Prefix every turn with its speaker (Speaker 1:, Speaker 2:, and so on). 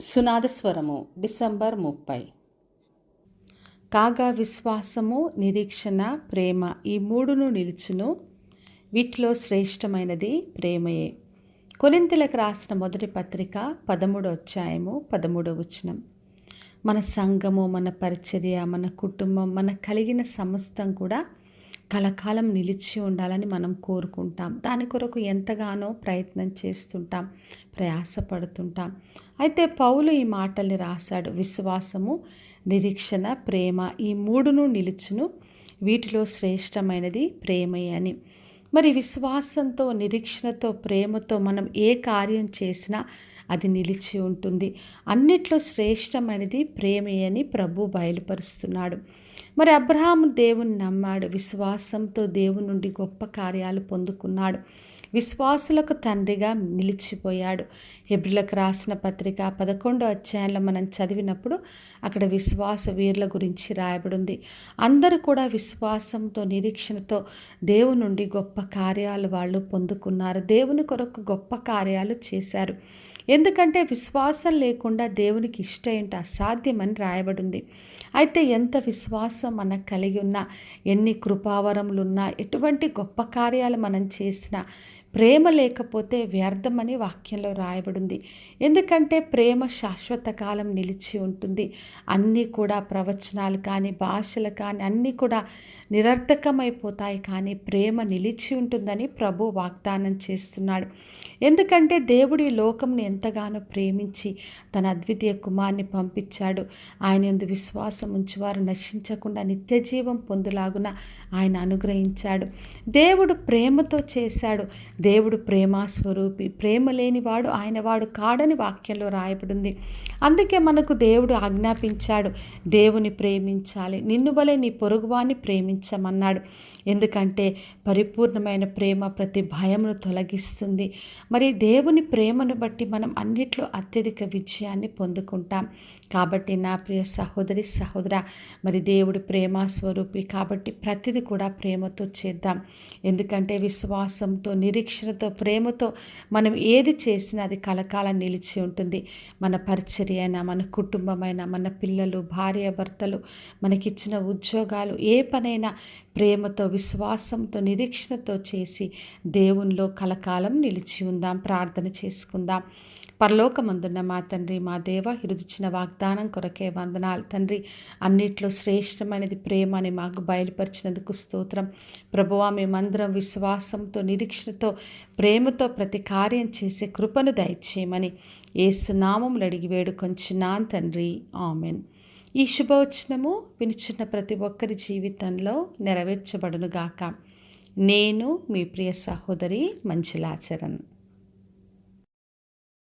Speaker 1: సునాదస్వరము December 30. కాగా విశ్వాసము, నిరీక్షణ, ప్రేమ ఈ మూడును నిలుచును. వీటిలో శ్రేష్టమైనది ప్రేమయే. కొరింథీయులకు రాసిన మొదటి పత్రిక 13వ అధ్యాయము 13వ వచనం. మన సంఘము, మన పరిచర్య, మన కుటుంబం, మన కలిగిన సమస్తం కూడా కలకాలం నిలిచి ఉండాలని మనం కోరుకుంటాం. దాని కొరకు ఎంతగానో ప్రయత్నం చేస్తుంటాం, ప్రయాసపడుతుంటాం. అయితే పౌలు ఈ మాటల్ని రాశాడు. విశ్వాసము, నిరీక్షణ, ప్రేమ ఈ మూడును నిలుచును. వీటిలో శ్రేష్టమైనది ప్రేమయే అని. మరి విశ్వాసంతో, నిరీక్షణతో, ప్రేమతో మనం ఏ కార్యం చేసినా అది నిలిచి ఉంటుంది. అన్నిట్లో శ్రేష్టమైనది ప్రేమయే అని ప్రభు బయలుపరుస్తున్నాడు. మరి అబ్రహాము దేవుని నమ్మాడు. విశ్వాసంతో దేవుని నుండి గొప్ప కార్యాలు పొందుకున్నాడు. విశ్వాసులకు తండ్రిగా నిలిచిపోయాడు. హెబ్రీయులకు రాసిన పత్రిక 11వ అధ్యాయంలో మనం చదివినప్పుడు అక్కడ విశ్వాస వీరుల గురించి రాయబడింది. అందరూ కూడా విశ్వాసంతో, నిరీక్షణతో దేవుని నుండి గొప్ప కార్యాలు వాళ్ళు పొందుకున్నారు. దేవుని కొరకు గొప్ప కార్యాలు చేశారు. ఎందుకంటే విశ్వాసం లేకుండా దేవునికి ఇష్టం ఏంటి అసాధ్యమని రాయబడింది. అయితే ఎంత విశ్వాసం మనకు కలిగి ఉన్నా, ఎన్ని కృపావరములున్నా, ఎటువంటి గొప్ప కార్యాలు మనం చేసినా ప్రేమ లేకపోతే వ్యర్థమని వాక్యంలో రాయబడింది. ఎందుకంటే ప్రేమ శాశ్వత కాలం నిలిచి ఉంటుంది. అన్నీ కూడా ప్రవచనాలు కానీ, భాషలు కానీ అన్నీ కూడా నిరర్థకమైపోతాయి, కానీ ప్రేమ నిలిచి ఉంటుందని ప్రభు వాగ్దానం చేస్తున్నాడు. ఎందుకంటే దేవుడు ఈ లోకంని ఎంతగానో ప్రేమించి తన అద్వితీయ కుమారుని పంపించాడు. ఆయన యందు విశ్వాసం ఉంచువారు నశించకుండా నిత్య జీవం పొందులాగున ఆయన అనుగ్రహించాడు. దేవుడు ప్రేమతో చేశాడు. దేవుడు ప్రేమాస్వరూపి. ప్రేమ లేనివాడు ఆయన వాడు కాడని వాక్యంలో రాయబడింది. అందుకే మనకు దేవుడు ఆజ్ఞాపించాడు, దేవుని ప్రేమించాలి, నిన్ను వలె నీ పొరుగువాన్ని ప్రేమించమన్నాడు. ఎందుకంటే పరిపూర్ణమైన ప్రేమ ప్రతి భయమును తొలగిస్తుంది. మరి దేవుని ప్రేమను బట్టి మనం అన్నిట్లో అత్యధిక విజయాన్ని పొందుకుంటాం. కాబట్టి నా ప్రియ సహోదరి, సహోదర, మరి దేవుడు ప్రేమ స్వరూపి కాబట్టి ప్రతిదీ కూడా ప్రేమతో చేద్దాం. ఎందుకంటే విశ్వాసంతో, నిరీక్షణతో, ప్రేమతో మనం ఏది చేసినా అది కలకాలం నిలిచి ఉంటుంది. మన పరిచర్య అయినా, మన కుటుంబమైనా, మన పిల్లలు, భార్య భర్తలు, మనకిచ్చిన ఉద్యోగాలు, ఏ పనైనా ప్రేమతో, విశ్వాసంతో, నిరీక్షణతో చేసి దేవునిలో కలకాలం నిలిచి ఉందాం. ప్రార్థన చేసుకుందాం. పరలోకమందున్న మా తండ్రి, మా దేవ, ఇరుదిచ్చిన వాగ్దానం కొరకే వందనాలు తండ్రి. అన్నిట్లో శ్రేష్టమైనది ప్రేమ అని మాకు బయలుపరిచినందుకు స్తోత్రం. ప్రభువా, మేమందరం విశ్వాసంతో, నిరీక్షణతో, ప్రేమతో ప్రతి కార్యం చేసే కృపను దయచేయమని యేసు నామములో అడిగి వేడుకొంచున్నాను తండ్రి. ఆమెన్. ఈ శుభవచనము వినిచున్న ప్రతి ఒక్కరి జీవితంలో నెరవేర్చబడునుగాక. నేను మీ ప్రియ సహోదరి మంజులాచరణ్.